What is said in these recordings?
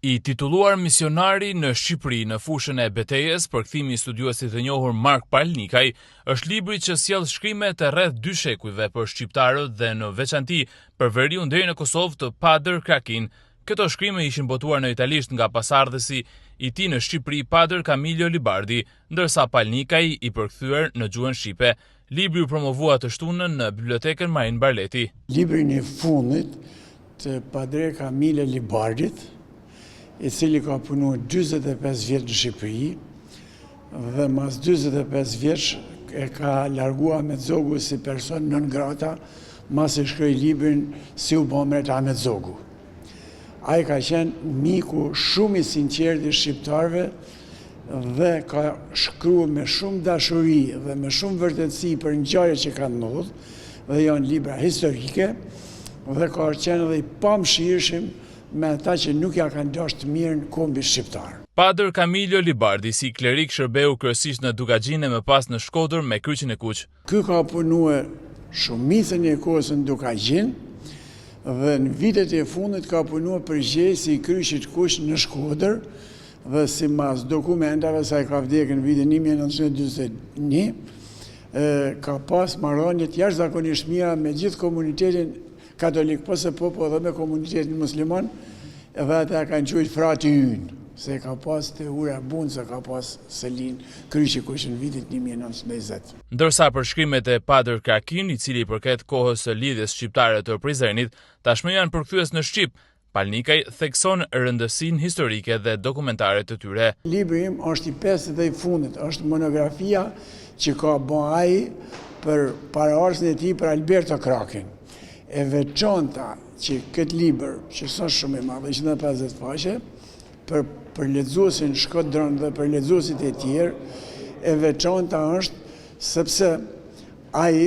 I titulluar misionari në Shqipëri në fushën e betejës, përkthimi I studiuesit të njohur Mark Palnikaj, është libri që sjell shkrime të rreth 2 shekujve për shqiptarët dhe në veçanti për veriun deri në Kosovë të Padër Krakin. Këto shkrime ishin botuar në italisht nga pasardhësi I tij në Shqipëri, Padër Camillo Libardi, ndërsa Palnikaj I përkthyer në gjuhën shqipe. Libri u promovua të shtunën në bibliotekën Marin Barleti. Librin e fundit të Padër Camillo Libardit, I cili ka punuar 45 vjet në Shqipëri dhe mas 45 vjeç e ka larguar Ahmetzogu si person non grata, mas e shkroi librin Si u bë mret Ahmetzogu. Ai ka qenë miku shumë I sinqertë I shqiptarëve dhe ka shkruar me shumë dashuri dhe me shumë vërtetësi për ngjarjet që kanë ndodhur dhe janë libra historike dhe ka qenë edhe I pamshirshëm me ata që nuk ja kanë dashur të mirën kombit shqiptar. Padër Camillo Libardi si klerik shërbeu kryesisht në Dukagjin e më pas në Shkodër me kryqin e kuq. Ky ka punuar shumicën e kohës në Dukagjin dhe në vitet e fundit ka punuar përgjegjësi I kryqit kuq në Shkodër dhe sipas dokumentave sa I ka vdekur në vitin 1941, ka pas marrëdhënie të jashtëzakonisht mira me gjithë komunitetin katolik, po dhe me komunitetin musliman, edhe ata kanë quajtur frati ynë, se ka pas të ura bunë, se ka pas Selin kryqi kuq në vitin 1920. Ndërsa për shkrimet e Padër Krakin, I cili përket kohës së lidhjes shqiptare të Prizrenit, tashmë janë përkthyes në shqip, Palnikaj thekson rëndësinë historike dhe dokumentare të tyre. Libri im është I 50 dhe I fundit, është monografia që ka bën ai për paraardhësin e tij për Alberto Krakin. E veçanta që këtë libër, që është shumë I madh, 150 faqe, për lexuesin shkodron dhe për lexuesit e tjerë, e veçanta është sepse ai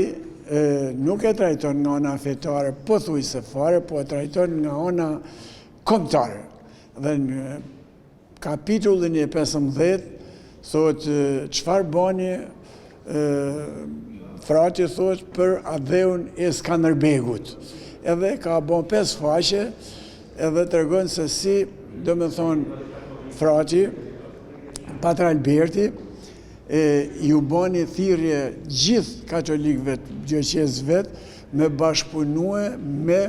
nuk e trajton nga ana fetare pothuajse fare, po e trajton nga ana kombëtare. Dhe në kapitullin e 15 thotë çfarë bani Frati thot për adheun e Skanderbegut. Edhe ka bën 5 faqe, edhe tregon se si, domethënë, Frati, Patër Alberti, ju bani thirrje gjithë katolikëve, gjëqezëve, me bashkëpunue me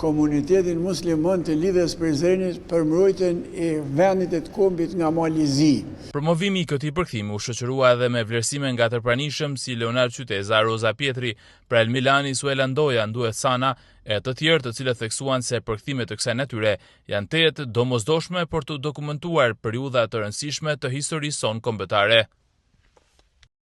komunitetin musliman të lidhjes Prizrenit për mbrojtjen e vendit të kombit nga Malizi. Promovimi I këtij përkthimi u shoqërua edhe me vlerësime nga të pranishëm si Leonard Qyteza, Roza Pietri, Prael Milani, Suela Ndoja, Nduet Sana e të tjerë të cilët theksuan se përkthimet të kësaj natyre janë të domosdoshme për të dokumentuar periudha të rëndësishme të historisë sonë kombëtare.